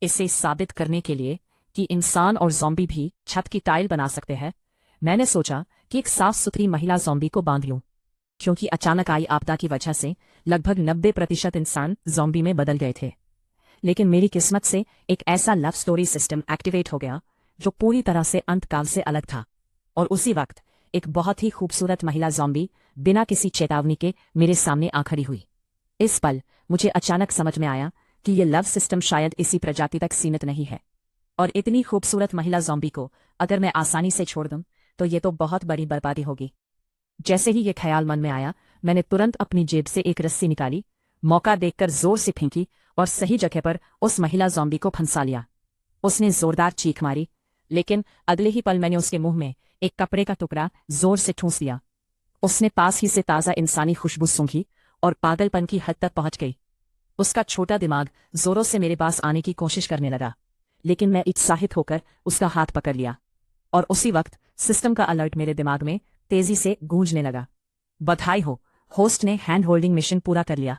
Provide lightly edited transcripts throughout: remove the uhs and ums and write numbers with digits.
इसे साबित करने के लिए कि इंसान और ज़ॉम्बी भी छत की टाइल बना सकते हैं, मैंने सोचा कि एक साफ सुथरी महिला ज़ॉम्बी को बांध लूं, क्योंकि अचानक आई आपदा की वजह से लगभग 90% इंसान ज़ॉम्बी में बदल गए थे। लेकिन मेरी किस्मत से एक ऐसा लव स्टोरी सिस्टम एक्टिवेट हो गया जो पूरी तरह से अंतकाल से अलग था। और उसी वक्त एक बहुत ही खूबसूरत महिला ज़ॉम्बी बिना किसी चेतावनी के मेरे सामने आ खड़ी हुई। इस पल मुझे अचानक समझ में आया कि ये लव सिस्टम शायद इसी प्रजाति तक सीमित नहीं है, और इतनी खूबसूरत महिला ज़ॉम्बी को अगर मैं आसानी से छोड़ दूं तो ये तो बहुत बड़ी बर्बादी होगी। जैसे ही ये ख्याल मन में आया, मैंने तुरंत अपनी जेब से एक रस्सी निकाली, मौका देखकर जोर से फेंकी और सही जगह पर उस महिला ज़ॉम्बी को फंसा लिया। उसने जोरदार चीख मारी, लेकिन अगले ही पल मैंने उसके मुंह में एक कपड़े का टुकड़ा जोर से ठूंस दिया। उसने पास ही से ताज़ा इंसानी खुशबू सूंघी और पागलपन की हद तक पहुंच गई। उसका छोटा दिमाग जोरों से मेरे पास आने की कोशिश करने लगा, लेकिन मैं उत्साहित होकर उसका हाथ पकड़ लिया। और उसी वक्त सिस्टम का अलर्ट मेरे दिमाग में तेजी से गूंजने लगा। बधाई हो, होस्ट ने हैंड होल्डिंग मिशन पूरा कर लिया।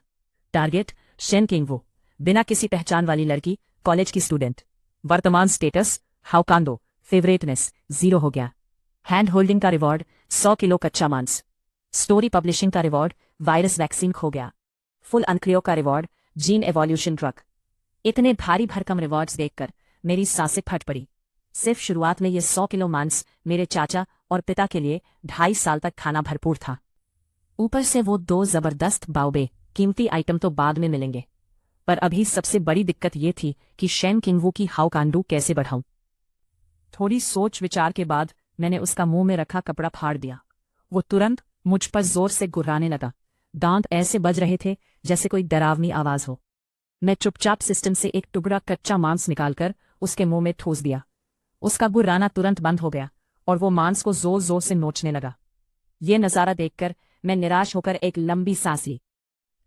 टारगेट शेन किंगवू, बिना किसी पहचान वाली लड़की, कॉलेज की स्टूडेंट। वर्तमान स्टेटस हाउकांडो, फेवरेटनेस 0 हो गया। हैंड होल्डिंग का रिवॉर्ड 100 किलो कच्चा मांस। स्टोरी पब्लिशिंग का रिवॉर्ड वायरस वैक्सीन खो गया। फुल अनक्रियो का रिवॉर्ड जीन एवोल्यूशन ड्रग। इतने भारी भरकम रिवॉर्ड्स देखकर मेरी सांसें फट पड़ी। सिर्फ शुरुआत में ये 100 किलो मांस मेरे चाचा और पिता के लिए 2.5 साल तक खाना भरपूर था। ऊपर से वो 2 जबरदस्त बाउबे, कीमती आइटम तो बाद में मिलेंगे। पर अभी सबसे बड़ी दिक्कत ये थी कि शेन किंगवू की हाउकांडू कैसे बढ़ाऊं। थोड़ी सोच विचार के बाद मैंने उसका मुंह में रखा कपड़ा फाड़ दिया। वो तुरंत मुझ पर जोर से गुर्राने लगा। दांत ऐसे बज रहे थे जैसे कोई डरावनी आवाज हो। मैं चुपचाप सिस्टम से एक टुकड़ा कच्चा मांस निकालकर उसके मुंह में ठूस दिया। उसका गुर्राना तुरंत बंद हो गया और वो मांस को जोर जोर से नोचने लगा। ये नज़ारा देखकर मैं निराश होकर एक लंबी सांस ली।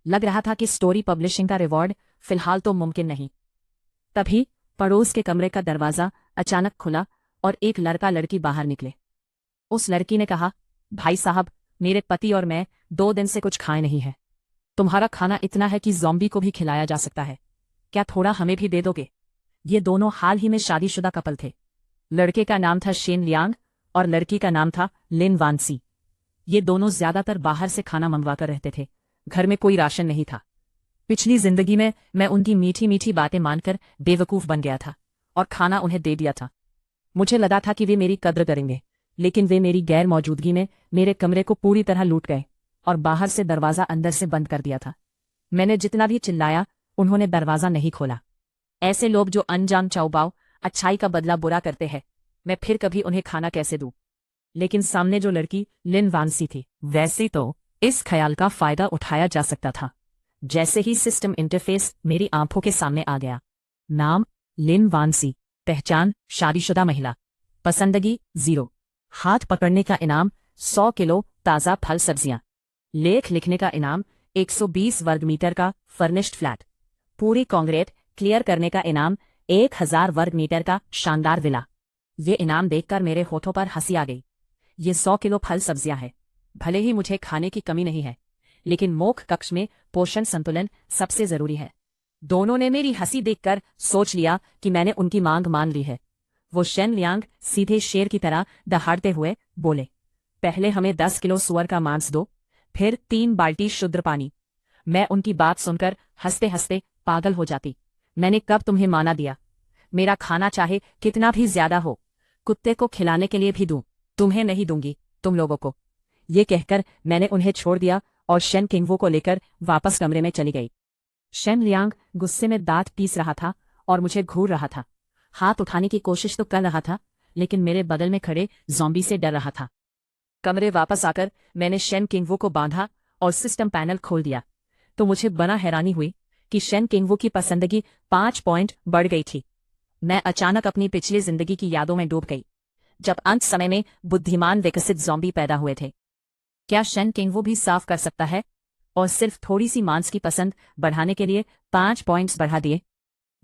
लग रहा था कि स्टोरी पब्लिशिंग का रिवॉर्ड फिलहाल तो मुमकिन नहीं। तभी पड़ोस के कमरे का दरवाज़ा अचानक खुला और एक लड़का लड़की बाहर निकले। उस लड़की ने कहा, भाई साहब, मेरे पति और मैं 2 दिन से कुछ खाए नहीं हैं। तुम्हारा खाना इतना है कि ज़ॉम्बी को भी खिलाया जा सकता है। क्या थोड़ा हमें भी दे दोगे? ये दोनों हाल ही में शादीशुदा कपल थे। लड़के का नाम था शेन लियांग और लड़की का नाम था लिन वानसी। ये दोनों ज्यादातर बाहर से खाना मंगवाकर रहते थे। घर में कोई राशन नहीं था। पिछली जिंदगी में मैं उनकी मीठी मीठी बातें मानकर बेवकूफ बन गया था और खाना उन्हें दे दिया था। मुझे लगा था कि वे मेरी कद्र करेंगे, लेकिन वे मेरी गैर मौजूदगी में मेरे कमरे को पूरी तरह लूट गए और बाहर से दरवाज़ा अंदर से बंद कर दिया था। मैंने जितना भी चिल्लाया, उन्होंने दरवाज़ा नहीं खोला। ऐसे लोग जो अनजान चाउबाओ अच्छाई का बदला बुरा करते हैं, मैं फिर कभी उन्हें खाना कैसे दूं? लेकिन सामने जो लड़की लिन वानसी थी, वैसे तो इस ख्याल का फायदा उठाया जा सकता था। जैसे ही सिस्टम इंटरफेस मेरी आंखों के सामने आ गया। नाम लिन वानसी, पहचान शादीशुदा महिला, पसंदगी 0, हाथ पकड़ने का इनाम 100 किलो ताज़ा फल सब्जियां, लेख लिखने का इनाम 120 वर्ग मीटर का फर्निश्ड फ्लैट, पूरी कांक्रीट क्लियर करने का इनाम 1000 वर्ग मीटर का शानदार विला। ये इनाम देखकर मेरे होठों पर हंसी आ गई। ये 100 किलो फल सब्जियां हैं। भले ही मुझे खाने की कमी नहीं है, लेकिन मोक्ष कक्ष में पोषण संतुलन सबसे जरूरी है। दोनों ने मेरी हंसी देखकर सोच लिया कि मैंने उनकी मांग मान ली है। वो शेन लियांग सीधे शेर की तरह दहाड़ते हुए बोले, पहले हमें 10 किलो सुअर का मांस दो, फिर 3 बाल्टी शुद्ध पानी। मैं उनकी बात सुनकर हंसते हंसते पागल हो जाती। मैंने कब तुम्हें माना दिया? मेरा खाना चाहे कितना भी ज्यादा हो, कुत्ते को खिलाने के लिए भी दूं, तुम्हें नहीं दूंगी, तुम लोगों को। ये कहकर मैंने उन्हें छोड़ दिया और शेन किंगवू को लेकर वापस कमरे में चली गई। शेन लियांग गुस्से में दांत पीस रहा था और मुझे घूर रहा था। हाथ उठाने की कोशिश तो कर रहा था, लेकिन मेरे बगल में खड़े ज़ॉम्बी से डर रहा था। कमरे वापस आकर मैंने शेन किंगवू को बांधा और सिस्टम पैनल खोल दिया, तो मुझे बड़ा हैरानी हुई कि शेन किंगवू की पसंदगी 5 पॉइंट बढ़ गई थी। मैं अचानक अपनी पिछली जिंदगी की यादों में डूब गई, जब अंत समय में बुद्धिमान विकसित ज़ॉम्बी पैदा हुए थे। क्या शेन किंगवू भी साफ कर सकता है? और सिर्फ थोड़ी सी मांस की पसंद बढ़ाने के लिए 5 पॉइंट्स बढ़ा दिए।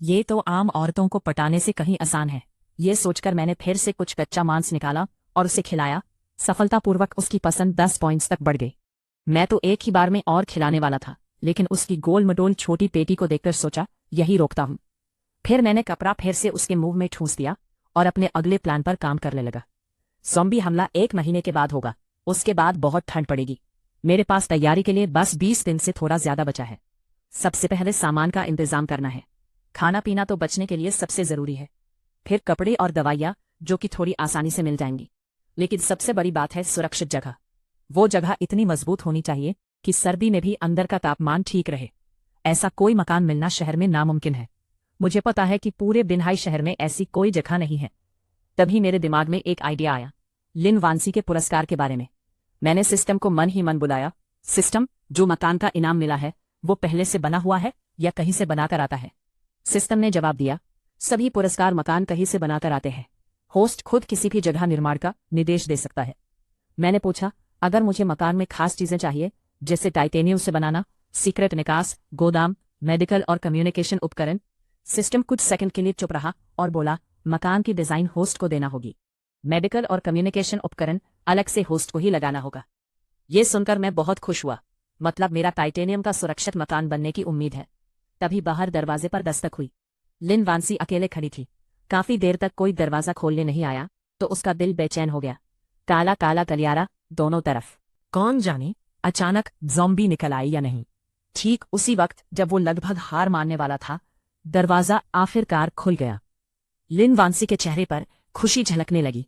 ये तो आम औरतों को पटाने से कहीं आसान है। ये सोचकर मैंने फिर से कुछ कच्चा मांस निकाला और उसे खिलाया। सफलतापूर्वक उसकी पसंद 10 पॉइंट्स तक बढ़ गई। मैं तो एक ही बार में और खिलाने वाला था, लेकिन उसकी गोल मटोल छोटी पेटी को देखकर सोचा, यही रोकता हूं। फिर मैंने कपड़ा फिर से उसके मुंह में ठूंस दिया और अपने अगले प्लान पर काम करने लगा। ज़ॉम्बी हमला 1 महीने के बाद होगा, उसके बाद बहुत ठंड पड़ेगी। मेरे पास तैयारी के लिए बस 20 दिन से थोड़ा ज्यादा बचा है। सबसे पहले सामान का इंतजाम करना है। खाना पीना तो बचने के लिए सबसे जरूरी है, फिर कपड़े और दवाइयाँ जो कि थोड़ी आसानी से मिल जाएंगी। लेकिन सबसे बड़ी बात है सुरक्षित जगह। वो जगह इतनी मजबूत होनी चाहिए कि सर्दी में भी अंदर का तापमान ठीक रहे। ऐसा कोई मकान मिलना शहर में नामुमकिन है। मुझे पता है कि पूरे बिनहाई शहर में ऐसी कोई जगह नहीं है। तभी मेरे दिमाग में एक आइडिया आया, लिन वांसी के पुरस्कार के बारे में। मैंने सिस्टम को मन ही मन बुलाया। सिस्टम, जो मकान का इनाम मिला है वो पहले से बना हुआ है या कहीं से बनाकर आता है? सिस्टम ने जवाब दिया, सभी पुरस्कार मकान कहीं से बनाकर आते हैं। होस्ट खुद किसी भी जगह निर्माण का निर्देश दे सकता है। मैंने पूछा, अगर मुझे मकान में खास चीजें चाहिए, जैसे टाइटेनियम से बनाना, सीक्रेट निकास, गोदाम, मेडिकल और कम्युनिकेशन उपकरण? सिस्टम कुछ सेकंड के लिए चुप रहा और बोला, मकान की डिजाइन होस्ट को देना होगी। मेडिकल और कम्युनिकेशन उपकरण अलग से होस्ट को ही लगाना होगा। ये सुनकर मैं बहुत खुश हुआ। मतलब मेरा टाइटेनियम का सुरक्षित मकान बनने की उम्मीद है। तभी बाहर दरवाजे पर दस्तक हुई। लिन वांसी अकेले खड़ी थी। काफी देर तक कोई दरवाजा खोलने नहीं आया तो उसका दिल बेचैन हो गया। काला काला गलियारा दोनों तरफ। कौन जाने अचानक ज़ॉम्बी निकल आई या नहीं। ठीक उसी वक्त जब वो लगभग हार मानने वाला था, दरवाजा आखिरकार खुल गया। लिन वांसी के चेहरे पर खुशी झलकने लगी।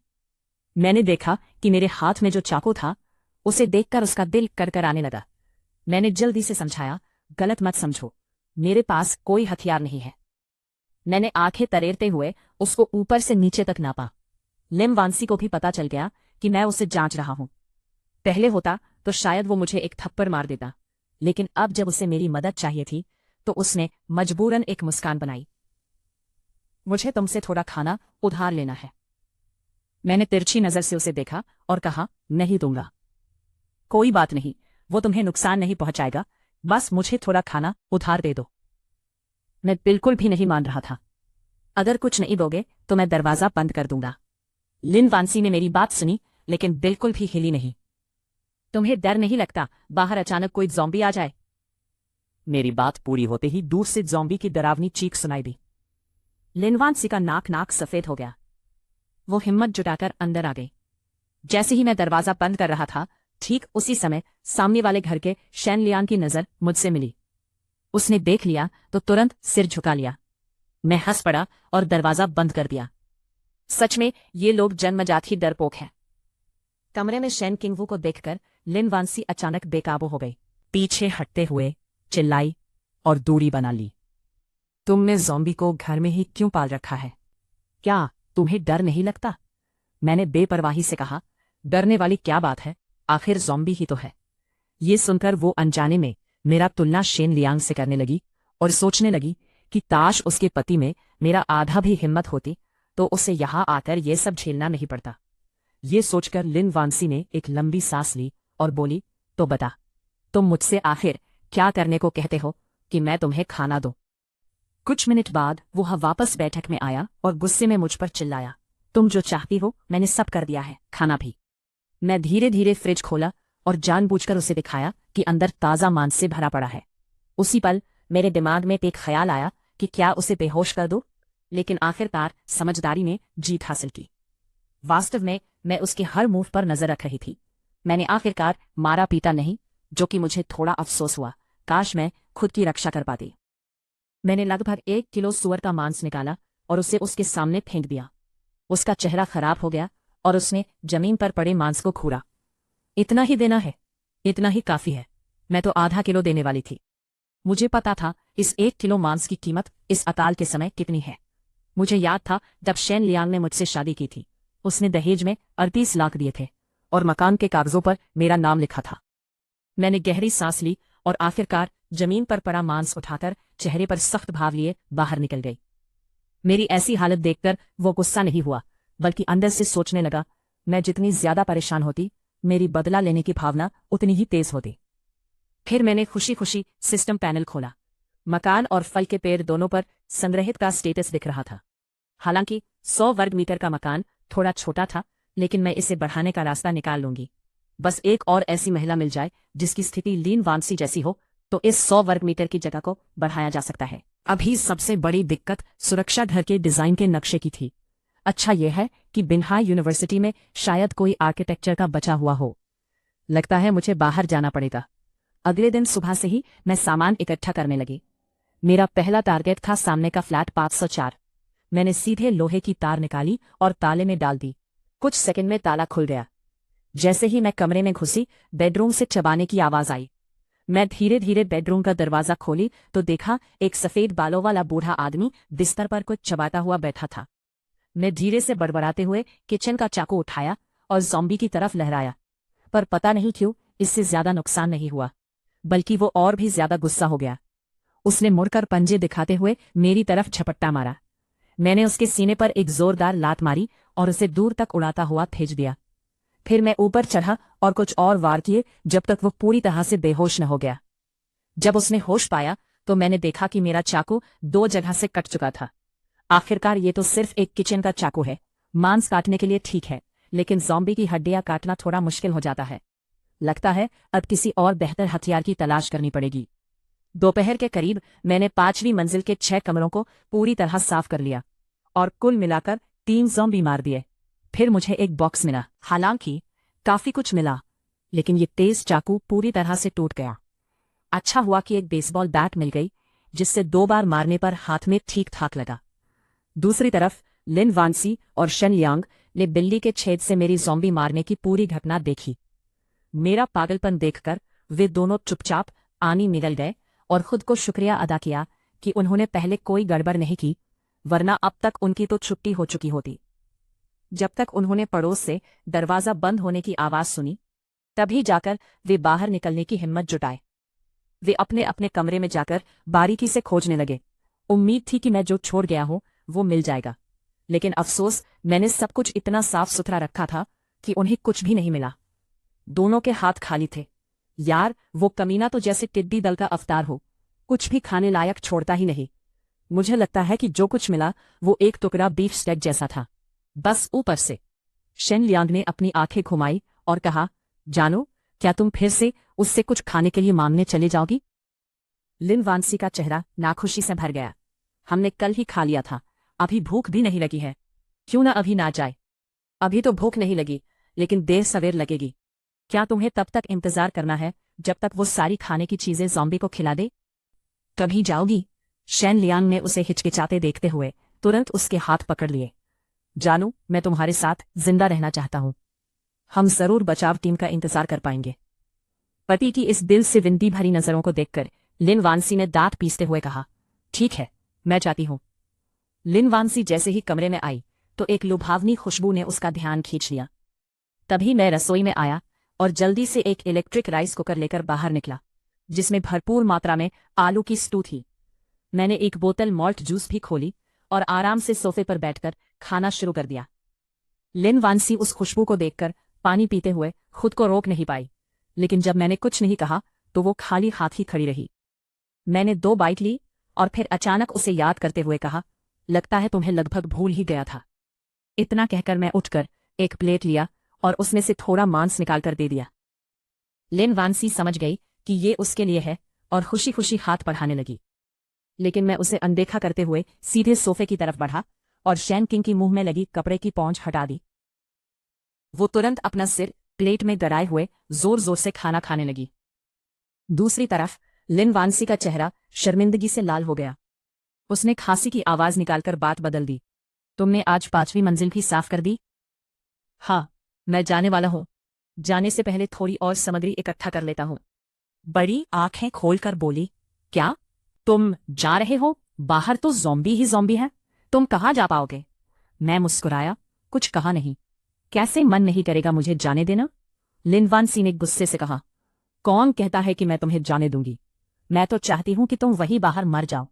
मैंने देखा कि मेरे हाथ में जो चाकू था उसे देखकर उसका दिल करकर आने लगा। मैंने जल्दी से समझाया, गलत मत समझो, मेरे पास कोई हथियार नहीं है। मैंने आंखें तरेरते हुए उसको ऊपर से नीचे तक नापा। लिन वांसी को भी पता चल गया कि मैं उसे जांच रहा हूं। पहले होता तो शायद वो मुझे एक थप्पड़ मार देता, लेकिन अब जब उसे मेरी मदद चाहिए थी तो उसने मजबूरन एक मुस्कान बनाई। मुझे तुमसे थोड़ा खाना उधार लेना है। मैंने तिरछी नजर से उसे देखा और कहा, नहीं दूंगा। कोई बात नहीं, वो तुम्हें नुकसान नहीं पहुंचाएगा, बस मुझे थोड़ा खाना उधार दे दो। मैं बिल्कुल भी नहीं मान रहा था। अगर कुछ नहीं दोगे तो मैं दरवाजा बंद कर दूंगा। लिन वांसी ने मेरी बात सुनी लेकिन बिल्कुल भी हिली नहीं। तुम्हें डर नहीं लगता बाहर अचानक कोई ज़ॉम्बी आ जाए? मेरी बात पूरी होते ही दूर से ज़ॉम्बी की डरावनी चीख सुनाई दी। लिन वांसी का नाक सफेद हो गया। वो हिम्मत जुटाकर अंदर आ गई। जैसे ही मैं दरवाजा बंद कर रहा था, ठीक उसी समय सामने वाले घर के शैन लियान की नजर मुझसे मिली। उसने देख लिया तो तुरंत सिर झुका लिया। मैं हंस पड़ा और दरवाजा बंद कर दिया। सच में ये लोग जन्मजात ही डरपोक हैं। कमरे में शैन किंगवू को देखकर लिन वांसी अचानक बेकाबू हो गई। पीछे हटते हुए चिल्लाई और दूरी बना ली। तुमने ज़ॉम्बी को घर में ही क्यों पाल रखा है? क्या तुम्हें डर नहीं लगता? मैंने बेपरवाही से कहा। डरने वाली क्या बात है, आखिर ज़ॉम्बी ही तो है। ये सुनकर वो अनजाने में मेरा तुलना शेन लियांग से करने लगी और सोचने लगी कि काश उसके पति में मेरा आधा भी हिम्मत होती तो उसे यहां आकर ये सब झेलना नहीं पड़ता। ये सोचकर लिन वांसी ने एक लंबी सांस ली और बोली, तो बता, तुम मुझसे आखिर क्या करने को कहते हो कि मैं तुम्हें खाना दूं? कुछ मिनट बाद वो वापस बैठक में आया और गुस्से में मुझ पर चिल्लाया, तुम जो चाहती हो मैंने सब कर दिया है, खाना भी। मैं धीरे धीरे फ्रिज खोला और जानबूझकर उसे दिखाया कि अंदर ताज़ा मांस से भरा पड़ा है। उसी पल मेरे दिमाग में एक ख्याल आया कि क्या उसे बेहोश कर दूं, लेकिन आखिरकार समझदारी ने जीत हासिल की। वास्तव में मैं उसके हर मूव पर नजर रख रही थी। मैंने आखिरकार मारा पीटा नहीं, जो कि मुझे थोड़ा अफसोस हुआ। काश मैं खुद की रक्षा कर पाती। मैंने लगभग 1 किलो सुअर का मांस निकाला और उसे उसके सामने फेंक दिया। उसका चेहरा खराब हो गया और उसने जमीन पर पड़े मांस को घूरा। इतना ही देना है? इतना ही काफी है। मैं तो आधा किलो देने वाली थी। मुझे पता था इस 1 किलो मांस की कीमत इस अकाल के समय कितनी है। मुझे याद था जब शैन लियांग ने मुझसे शादी की थी, उसने दहेज में 38 लाख दिए थे और मकान के कागजों पर मेरा नाम लिखा था। मैंने गहरी सांस ली और आखिरकार जमीन पर पड़ा मांस उठाकर चेहरे पर सख्त भाव लिए बाहर निकल गई। मेरी ऐसी हालत देखकर वो गुस्सा नहीं हुआ, बल्कि अंदर से सोचने लगा, मैं जितनी ज्यादा परेशान होती, मेरी बदला लेने की भावना उतनी ही तेज होती। फिर मैंने खुशी खुशी सिस्टम पैनल खोला। मकान और फल के पेड़ दोनों पर संग्रहित का स्टेटस दिख रहा था। हालांकि 100 वर्ग मीटर का मकान थोड़ा छोटा था, लेकिन मैं इसे बढ़ाने का रास्ता निकाल लूंगी। बस एक और ऐसी महिला मिल जाए जिसकी स्थिति लिन वांसी जैसी हो, तो इस 100 वर्ग मीटर की जगह को बढ़ाया जा सकता है। अभी सबसे बड़ी दिक्कत सुरक्षा घर के डिजाइन के नक्शे की थी। अच्छा यह है कि बिन्हाई यूनिवर्सिटी में शायद कोई आर्किटेक्चर का बचा हुआ हो। लगता है मुझे बाहर जाना पड़ेगा। अगले दिन सुबह से ही मैं सामान इकट्ठा करने लगी। मेरा पहला टारगेट था सामने का फ्लैट 504। मैंने सीधे लोहे की तार निकाली और ताले में डाल दी। कुछ सेकंड में ताला खुल गया। जैसे ही मैं कमरे में घुसी, बेडरूम से चबाने की आवाज आई। मैं धीरे धीरे बेडरूम का दरवाजा खोली तो देखा एक सफेद बालों वाला बूढ़ा आदमी बिस्तर पर कुछ चबाता हुआ बैठा था। मैं धीरे से बड़बड़ाते हुए किचन का चाकू उठाया और ज़ॉम्बी की तरफ लहराया, पर पता नहीं क्यों इससे ज्यादा नुकसान नहीं हुआ, बल्कि वो और भी ज्यादा गुस्सा हो गया। उसने मुड़कर पंजे दिखाते हुए मेरी तरफ झपट्टा मारा। मैंने उसके सीने पर एक जोरदार लात मारी और उसे दूर तक उड़ाता हुआ भेज दिया। फिर मैं ऊपर चढ़ा और कुछ और वार किए जब तक वो पूरी तरह से बेहोश न हो गया। जब उसने होश पाया तो मैंने देखा कि मेरा चाकू 2 जगह से कट चुका था। आखिरकार ये तो सिर्फ एक किचन का चाकू है, मांस काटने के लिए ठीक है, लेकिन ज़ॉम्बी की हड्डियां काटना थोड़ा मुश्किल हो जाता है। लगता है अब किसी और बेहतर हथियार की तलाश करनी पड़ेगी। दोपहर के करीब मैंने 5वीं मंजिल के 6 कमरों को पूरी तरह साफ कर लिया और कुल मिलाकर 3 ज़ॉम्बी मार दिए। फिर मुझे एक बॉक्स मिला। हालांकि काफी कुछ मिला, लेकिन ये तेज चाकू पूरी तरह से टूट गया। अच्छा हुआ कि एक बेसबॉल बैट मिल गई, जिससे 2 बार मारने पर हाथ में ठीक ठाक लगा। दूसरी तरफ लिन वानसी और शन लियांग ने बिल्ली के छेद से मेरी ज़ॉम्बी मारने की पूरी घटना देखी। मेरा पागलपन देखकर वे दोनों चुपचाप आनी निकल गए और खुद को शुक्रिया अदा किया कि उन्होंने पहले कोई गड़बड़ नहीं की, वरना अब तक उनकी तो छुट्टी हो चुकी होती। जब तक उन्होंने पड़ोस से दरवाजा बंद होने की आवाज सुनी, तभी जाकर वे बाहर निकलने की हिम्मत जुटाए। वे अपने अपने कमरे में जाकर बारीकी से खोजने लगे। उम्मीद थी कि मैं जो छोड़ गया हूं वो मिल जाएगा, लेकिन अफसोस मैंने सब कुछ इतना साफ सुथरा रखा था कि उन्हें कुछ भी नहीं मिला। दोनों के हाथ खाली थे। यार, वो कमीना तो जैसे टिड्डी दल का अवतार हो, कुछ भी खाने लायक छोड़ता ही नहीं। मुझे लगता है कि जो कुछ मिला वो एक टुकड़ा बीफ स्टेक जैसा था, बस ऊपर से। शेन लियांग ने अपनी आंखें घुमाई और कहा, जानो, क्या तुम फिर से उससे कुछ खाने के लिए मांगने चले जाओगी? लिन वानसी का चेहरा नाखुशी से भर गया। हमने कल ही खा लिया था, अभी भूख भी नहीं लगी है। क्यों ना अभी ना जाए? अभी तो भूख नहीं लगी, लेकिन देर सवेर लगेगी। क्या तुम्हें तब तक इंतजार करना है जब तक वो सारी खाने की चीजें ज़ॉम्बी को खिला दे? कभी जाओगी? शेन लियांग ने उसे हिचकिचाते देखते हुए तुरंत उसके हाथ पकड़ लिए। जानू, मैं तुम्हारे साथ जिंदा रहना चाहता हूं। हम जरूर बचाव टीम का इंतजार कर पाएंगे। पति की इस दिल से विनती भरी नजरों को देखकर लिन वानसी ने दांत पीसते हुए कहा, ठीक है, मैं जाती हूं। लिन वानसी जैसे ही कमरे में आई तो एक लुभावनी खुशबू ने उसका ध्यान खींच लिया। तभी मैं रसोई में आया और जल्दी से एक इलेक्ट्रिक राइस कुकर लेकर बाहर निकला, जिसमें भरपूर मात्रा में आलू की स्टू थी। मैंने एक बोतल मॉल्ट जूस भी खोली और आराम से सोफे पर बैठकर खाना शुरू कर दिया। लिन वानसी उस खुशबू को देखकर पानी पीते हुए खुद को रोक नहीं पाई, लेकिन जब मैंने कुछ नहीं कहा तो वो खाली हाथ ही खड़ी रही। मैंने 2 बाइट ली और फिर अचानक उसे याद करते हुए कहा, लगता है तुम्हें लगभग भूल ही गया था। इतना कहकर मैं उठकर एक प्लेट लिया और उसमें से थोड़ा मांस निकालकर दे दिया। लिन वानसी समझ गई कि ये उसके लिए है और खुशी खुशी हाथ बढ़ाने लगी, लेकिन मैं उसे अनदेखा करते हुए सीधे सोफे की तरफ बढ़ा और शैन किंग की मुंह में लगी कपड़े की पौंछ हटा दी। वो तुरंत अपना सिर प्लेट में गड़ाए हुए जोर जोर से खाना खाने लगी। दूसरी तरफ लिन वानसी का चेहरा शर्मिंदगी से लाल हो गया। उसने खांसी की आवाज निकालकर बात बदल दी, तुमने आज 5वीं मंजिल भी साफ कर दी? हाँ, मैं जाने वाला हूं। जाने से पहले थोड़ी और सामग्री इकट्ठा कर लेता हूं। बड़ी आंखें खोलकर बोली, क्या तुम जा रहे हो? बाहर तो ज़ॉम्बी ही ज़ॉम्बी है, तुम कहाँ जा पाओगे? मैं मुस्कुराया, कुछ कहा नहीं। कैसे मन नहीं करेगा मुझे जाने देना? लिन वानसी ने गुस्से से कहा, कौन कहता है कि मैं तुम्हें जाने दूंगी? मैं तो चाहती हूं कि तुम वहीं बाहर मर जाओ।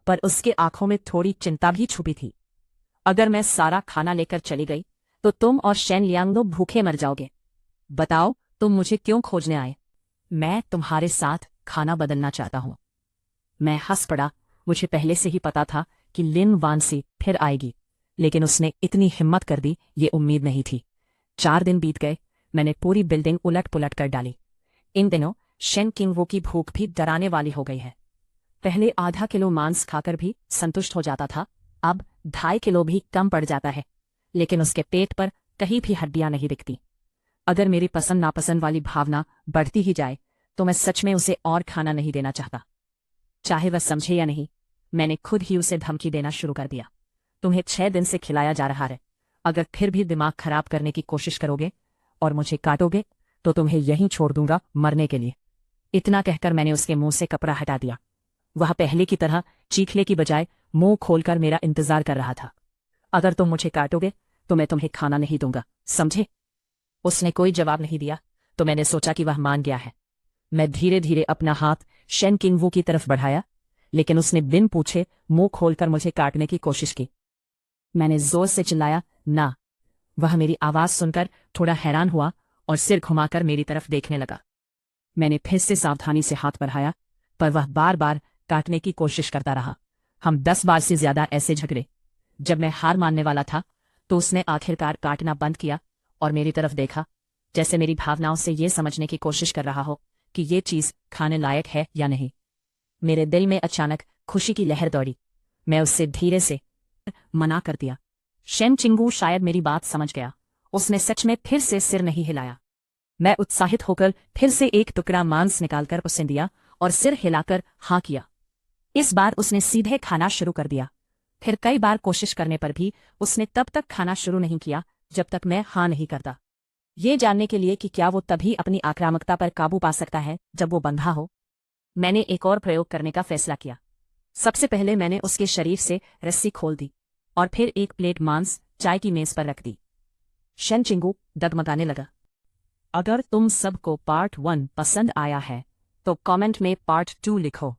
पर उसके आंखों में थोड़ी चिंता भी छुपी थी। अगर मैं सारा खाना लेकर चली गई तो तुम और शेन लियांग दो भूखे मर जाओगे। बताओ, तुम मुझे क्यों खोजने आए? मैं तुम्हारे साथ खाना बदलना चाहता हूं। मैं हंस पड़ा। मुझे पहले से ही पता था कि लिन वानसी फिर आएगी, लेकिन उसने इतनी हिम्मत कर दी ये उम्मीद नहीं थी। 4 दिन बीत गए, मैंने पूरी बिल्डिंग उलट पुलट कर डाली। इन दिनों शेन किंग वो की भूख भी डराने वाली हो गई है। पहले आधा किलो मांस खाकर भी संतुष्ट हो जाता था, अब 2.5 किलो भी कम पड़ जाता है, लेकिन उसके पेट पर कहीं भी हड्डियां नहीं दिखती। अगर मेरी पसंद नापसंद वाली भावना बढ़ती ही जाए तो मैं सच में उसे और खाना नहीं देना चाहता, चाहे वह समझे या नहीं। मैंने खुद ही उसे धमकी देना शुरू कर दिया। तुम्हें 6 दिन से खिलाया जा रहा है, अगर फिर भी दिमाग खराब करने की कोशिश करोगे और मुझे काटोगे तो तुम्हें यहीं छोड़ दूंगा मरने के लिए। इतना कहकर मैंने उसके मुंह से कपड़ा हटा दिया। वह पहले की तरह चीखने की बजाय मुंह खोलकर मेरा इंतजार कर रहा था। अगर तुम मुझे काटोगे तो मैं तुम्हें खाना नहीं दूंगा, समझे? उसने कोई जवाब नहीं दिया तो मैंने सोचा कि वह मान गया है। मैं धीरे धीरे अपना हाथ शेन किंगवू की तरफ बढ़ाया, लेकिन उसने बिन पूछे मुंह खोलकर मुझे काटने की कोशिश की। मैंने जोर से चिल्लाया, ना। वह मेरी आवाज सुनकर थोड़ा हैरान हुआ और सिर घुमाकर मेरी तरफ देखने लगा। मैंने फिर से सावधानी से हाथ बढ़ाया, पर वह बार बार काटने की कोशिश करता रहा। हम 10 बार से ज्यादा ऐसे झगड़े। जब मैं हार मानने वाला था तो उसने आखिरकार काटना बंद किया और मेरी तरफ देखा, जैसे मेरी भावनाओं से ये समझने की कोशिश कर रहा हो कि ये चीज खाने लायक है या नहीं। मेरे दिल में अचानक खुशी की लहर दौड़ी। मैं उससे धीरे से मना कर दिया। शेन चिंगू शायद मेरी बात समझ गया। उसने सच में फिर से सिर नहीं हिलाया। मैं उत्साहित होकर फिर से एक टुकड़ा मांस निकालकर उसे दिया और सिर हिलाकर हाँ किया। इस बार उसने सीधे खाना शुरू कर दिया। फिर कई बार कोशिश करने पर भी उसने तब तक खाना शुरू नहीं किया जब तक मैं हाँ नहीं करता। ये जानने के लिए कि क्या वो तभी अपनी आक्रामकता पर काबू पा सकता है जब वो बंधा हो, मैंने एक और प्रयोग करने का फैसला किया। सबसे पहले मैंने उसके शरीर से रस्सी खोल दी और फिर एक प्लेट मांस चाय की मेज पर रख दी। शेन चिंगू डगमगाने लगा। अगर तुम सबको पार्ट 1 पसंद आया है तो कमेंट में पार्ट 2 लिखो।